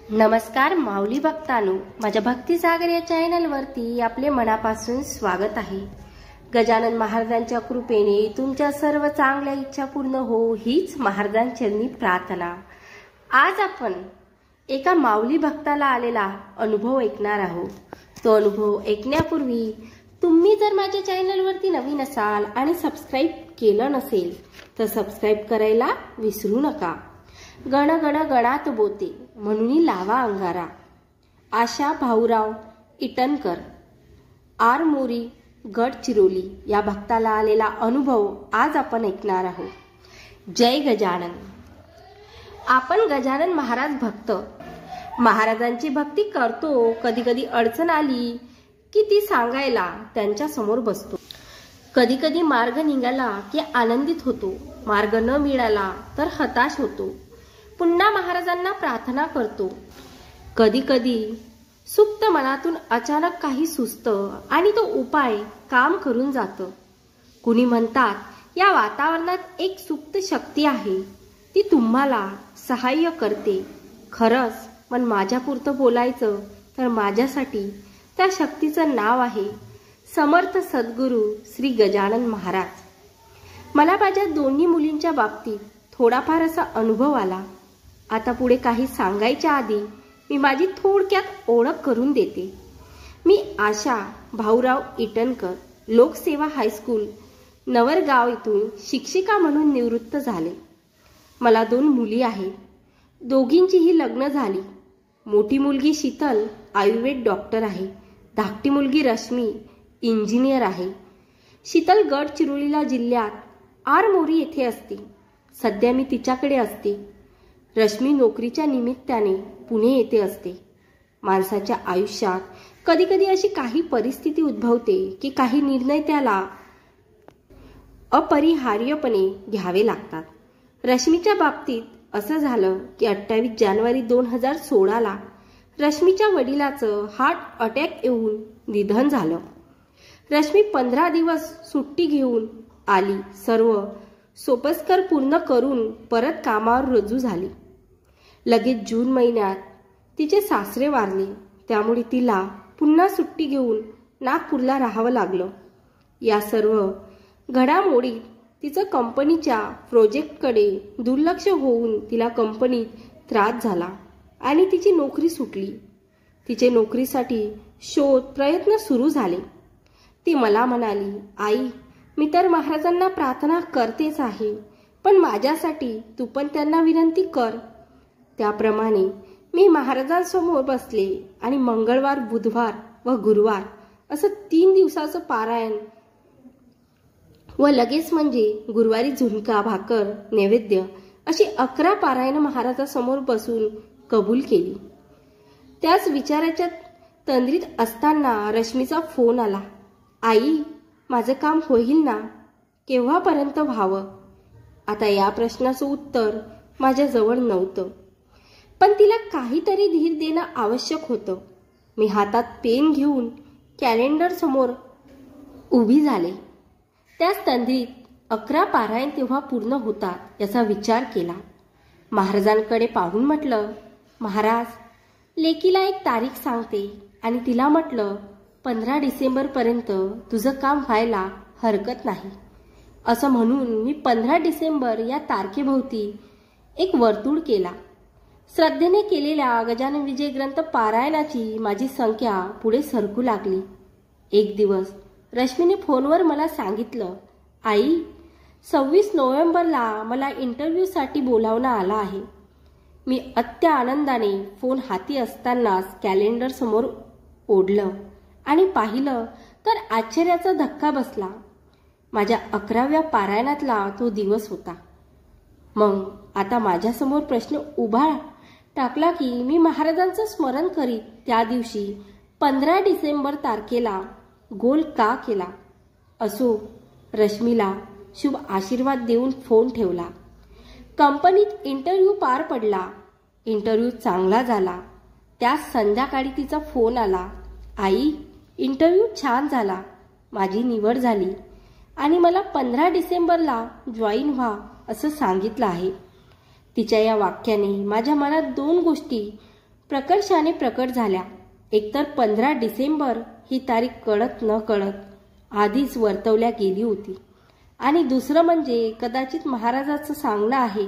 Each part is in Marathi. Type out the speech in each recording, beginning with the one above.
नमस्कार माऊली भक्तांनो, माझ्या भक्तिसागर या चॅनलवरती आपले मनापासून स्वागत आहे। गजानन महाराजांच्या कृपेने तुमच्या सर्व चांगल्या इच्छा पूर्ण हो हीच महाराजांचरणी प्रार्थना। आज आपण एका माऊली भक्ताला आलेला अनुभव ऐकणार आहोत। तो अनुभव ऐकण्यापूर्वी तुम्ही जर माझ्या चॅनलवरती नवीन असाल आणि सबस्क्राइब केलं नसेल तर सबस्क्राइब करायला विसरू नका। गण गण गणात बोते म्हणून लावा अंगारा। आशा भाऊराव इटनकर, आर मोरी, गडचिरोली या भक्ताला आलेला अनुभव आज आपण ऐकणार आहोत। जय गजानन। आपण गजानन महाराज भक्त, महाराजांची भक्ती करतो। कधी कधी अडचण आली की ती सांगायला त्यांच्या समोर बसतो। कधी कधी मार्ग निघाला की आनंदित होतो, मार्ग न मिळाला तर हताश होतो। पुन्हा महाराजांना प्रार्थना करतो। कधी कधी सुप्त मनातून अचानक काही सुचतं आणि तो उपाय काम करून जातं। कुणी म्हणतात या वातावरणात एक सुप्त शक्ती आहे, ती तुम्हाला सहाय्य करते। खरंच पण माझ्यापुरतं बोलायचं तर माझ्यासाठी त्या शक्तीचं नाव आहे समर्थ सद्गुरू श्री गजानन महाराज। मला माझ्या दोन्ही मुलींच्या बाबतीत थोडाफार असा अनुभव आला। आता पुढे काही सांगायच्या आधी मी माझी थोडक्यात ओळख करून देते। मी आशा भाऊराव इटनकर, लोकसेवा हायस्कूल नवरगाव इथून शिक्षिका म्हणून निवृत्त झाले। मला 2 मुली आहेत, दोघींचीही लग्न झाली। मोठी मुलगी शीतल आयुर्वेद डॉक्टर आहे, धाकटी मुलगी रश्मी इंजिनियर आहे। शीतल गडचिरोलीला जिल्ह्यात आर मोरी येथे असते। सध्या मी तिच्याकडे असते। रश्मी नोकरीच्या निमित्ताने पुणे येथे असते। माणसाच्या आयुष्यात कधी कधी अशी काही परिस्थिती उद्भवते की काही निर्णय त्याला अपरिहार्यपणे घ्यावे लागतात। रश्मीच्या बाबतीत असं झालं की 28 जानेवारी 2016ला रश्मीच्या वडिलाचं हार्ट अटॅक येऊन निधन झालं। रश्मी 15 दिवस सुट्टी घेऊन आली। सर्व सोपस्कर पूर्ण करून परत कामावर रुजू झाली। लगेच जून महिन्यात तिचे सासरे वारले, त्यामुळे तिला पुन्हा सुट्टी घेऊन नागपूरला राहावं लागलं। या सर्व घडामोडीत तिचं कंपनीच्या प्रोजेक्टकडे दुर्लक्ष होऊन तिला कंपनीत त्रास झाला आणि तिची नोकरी सुटली। तिचे नोकरीसाठी शोध प्रयत्न सुरू झाले। ती मला म्हणाली, आई मी तर महाराजांना प्रार्थना करतेच आहे, पण माझ्यासाठी तू पण त्यांना विनंती कर। त्याप्रमाणे मी महाराजांसमोर बसले आणि मंगळवार, बुधवार व गुरुवार असं 3 दिवसाचं पारायण व लगेच म्हणजे गुरुवारी झुणका भाकर नैवेद्य अशी 11 पारायण महाराजांसमोर बसून कबूल केली। त्याच विचाराच्या तंद्रीत असताना रश्मीचा फोन आला। आई माझं काम होईल ना? केव्हापर्यंत व्हावं? आता या प्रश्नाचं उत्तर माझ्याजवळ नव्हतं, पण तिला काहीतरी धीर देणं आवश्यक होतं। मी हातात पेन घेऊन कॅलेंडर समोर उभी झाले। त्याच तंद्रीत 11 पारायण तेव्हा पूर्ण होतात याचा विचार केला। महाराजांकडे पाहून म्हटलं, महाराज लेकीला एक तारीख सांगते आणि तिला म्हटलं 15 डिसेंबरपर्यंत तुझं काम व्हायला हरकत नाही। असं म्हणून मी 15 डिसेंबर या तारखेभोवती एक वर्तुळ केला। श्रद्धेने केलेल्या गजानन विजय ग्रंथ पारायणाची माझी संख्या पुढे सरकू लागली। एक दिवस रश्मीने फोनवर मला सांगितलं, आई 26 नोव्हेंबरला मला इंटरव्ह्यूसाठी बोलावणं आलं आहे। मी अत्य आनंदाने फोन हाती असतानाच कॅलेंडर समोर ओढलं आणि पाहिलं तर आश्चर्याचा धक्का बसला। माझ्या 11व्या पारायणातला तो दिवस होता। मग आता माझ्यासमोर प्रश्न उभा टाकला की मी महाराजांचं स्मरण करीत त्या दिवशी 15 डिसेंबर तारखेला गोल का केला? असो, रश्मीला शुभ आशीर्वाद देऊन फोन ठेवला। कंपनीत इंटरव्ह्यू पार पडला। इंटरव्ह्यू चांगला झाला। त्याच संध्याकाळी तिचा फोन आला, आई इंटरव्ह्यू छान झाला, माझी निवड झाली आणि मला 15 डिसेंबरला जॉईन व्हा असं सांगितलं आहे। तिच्या या वाक्याने माझ्या मनात 2 गोष्टी प्रकर्षाने प्रकट झाल्या. एकतर 15 डिसेंबर ही तारीख कळत न कळत आधीच वर्तवल्या गेली होती आणि दुसरं म्हणजे कदाचित महाराजाचं सांगणं आहे,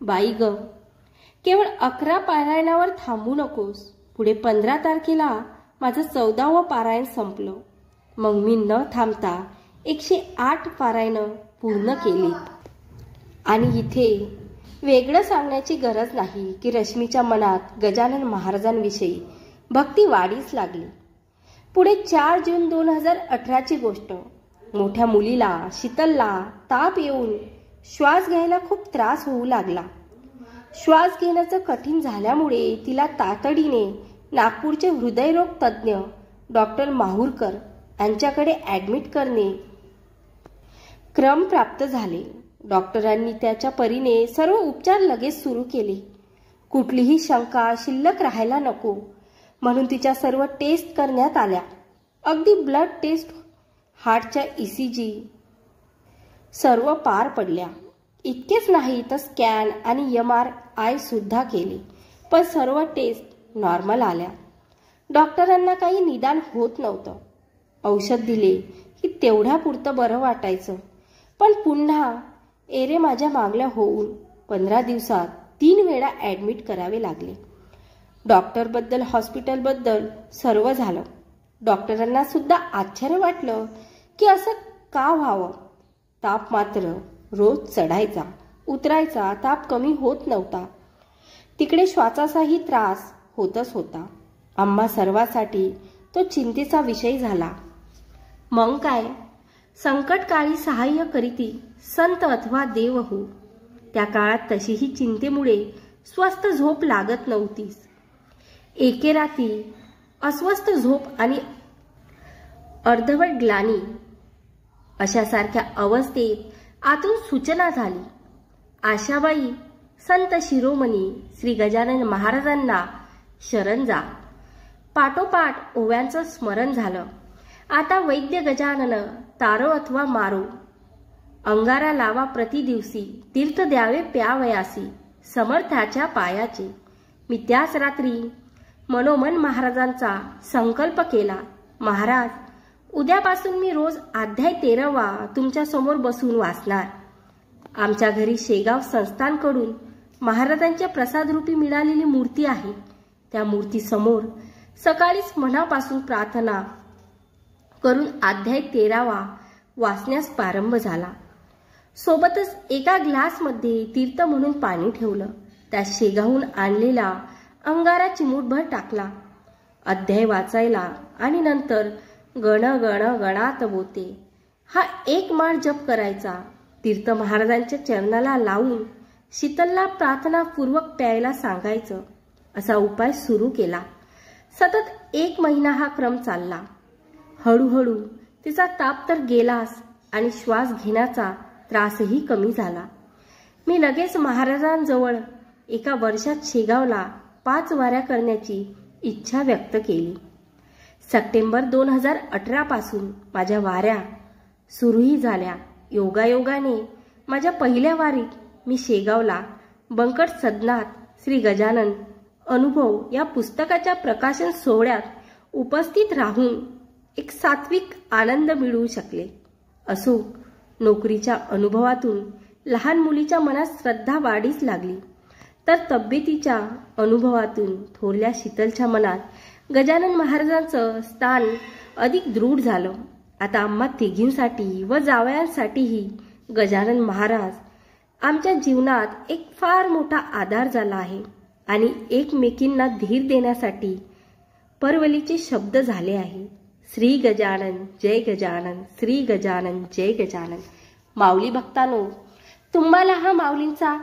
बाई ग, केवळ 11 पारायणावर थांबू नकोस. पुढे 15 तारखेला माझं 14वं पारायण संपलं. मग मी न थांबता 108 पारायणं पूर्ण केली. आणि इथे वेगळं सांगण्याची गरज नाही की रश्मीच्या मनात गजानन महाराजांविषयी भक्ती वाढीस लागली. पुढे 4 जून 2018ची गोष्ट. मोठ्या मुलीला शीतलला ताप येऊन श्वास घ्यायला खूप त्रास होऊ लागला. श्वास घेण्याचं कठीण झाल्यामुळे तिला तातडीने नागपूरचे हृदयरोग तज्ज्ञ डॉक्टर माहुरकर यांच्याकडे ॲडमिट करणे क्रम प्राप्त झाले. डॉक्टरांनी त्याच्या परीने सर्व उपचार लगेच सुरू केले. कुठलीही शंका शिल्लक राहायला नको म्हणून तिच्या सर्व टेस्ट करण्यात आल्या. अगदी ब्लड टेस्ट, हार्टच्या ECG सर्व पार पडल्या. इतकेच नाही तर स्कॅन आणि MRI सुद्धा केले, पण सर्व टेस्ट नॉर्मल आल्या. डॉक्टरांना काही निदान होत नव्हतं. औषध दिले की तेवढ्यापुरतं बरं वाटायचं, पण पुन्हा एरे माझ्या मागल्या होऊन 15 दिवसात 3 वेळा ॲडमिट करावे लागले. डॉक्टरबद्दल, हॉस्पिटलबद्दल सर्व झालं. डॉक्टरांना सुद्धा आश्चर्य वाटलं की असं का व्हावं. ताप मात्र रोज चढायचा, उतरायचा, ताप कमी होत नव्हता. तिकडे श्वासाचाही त्रास होतच होता. आम्हा सर्वांसाठी तो चिंतेचा विषय झाला. मग काय, संकटकाळी सहाय्य करीती संत अथवा देव हो. त्या काळात तशीही चिंतेमुळे स्वस्थ झोप लागत नव्हतीच. एके रात्री अस्वस्थ झोप आणि अर्धवट ग्लानी अशासारख्या अवस्थेत आतून सूचना झाली, आशाबाई, संत शिरोमणी श्री गजानन महाराजांना शरण जा. पाठोपाठ ओव्यांचं स्मरण झालं. आता वैद्य गजानन, तारो अथवा मारो. अंगारा लावा प्रतिदिवसी, तीर्थ द्यावे प्यावयासी, समर्थाच्या पायाचे. मी त्याच रात्री मनोमन महाराजांचा संकल्प केला. महाराज, उद्यापासून मी रोज अध्याय 13वा तुमच्या समोर बसून वाचणार. आमच्या घरी शेगाव संस्थानकडून महाराजांच्या प्रसादरूपी मिळालेली मूर्ती आहे. त्या मूर्तीसमोर सकाळीच मनापासून प्रार्थना करून अध्याय 13वा वाचण्यास प्रारंभ झाला. सोबतच एका ग्लासमध्ये तीर्थ म्हणून पाणी ठेवलं. त्यात शेगावून आणलेला अंगारा चिमूटभर टाकला. अध्याय वाचायला आणि नंतर गण गण गणात बोते हा एक माळ जप करायचा. तीर्थ महाराजांच्या चरणाला लावून शीतलला प्रार्थनापूर्वक प्यायला सांगायचं. असा उपाय सुरू केला. सतत 1 महिना हा क्रम चालला. हळूहळू तिचा ताप तर गेलाच आणि श्वास घेण्याचा त्रासही कमी झाला. मी लगेच महाराजांजवळ एका वर्षात शेगावला 5 वाऱ्या करण्याची इच्छा व्यक्त केली. सप्टेंबर 2018 पासून माझ्या वाऱ्या सुरूही झाल्या. योगायोगाने माझ्या पहिल्या वारीत मी शेगावला बंकट सदनात श्री गजानन अनुभव या पुस्तकाच्या प्रकाशन सोहळ्यात उपस्थित राहून एक सात्विक आनंद मिळवू शकले. असो, नोकरीच्या अनुभवातून लहान मुलीच्या मनात श्रद्धा वाढीस लागली, तर तब्येतीच्या अनुभवातून थोरल्या शीतलच्या मनात गजानन महाराजांचं स्थान अधिक दृढ झालं. आता आम्हा तिघींसाठी व जावयांसाठीही गजानन महाराज आमच्या जीवनात एक फार मोठा आधार झाला आहे आणि एकमेकींना धीर देण्यासाठी परवलीचे शब्द झाले आहे. श्री गजानन जय गजानन, श्री गजानन जय गजानन. माऊली भक्तांनो, तुम्हाला हा माऊलींचा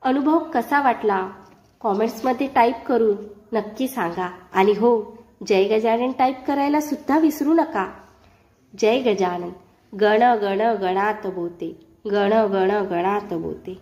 अनुभव कसा वाटला कॉमेंट्समध्ये टाईप करून नक्की सांगा. आणि हो, जय गजानन टाईप करायला सुद्धा विसरू नका. जय गजानन. गण गण गणात बोते, गण गण गणात बोते.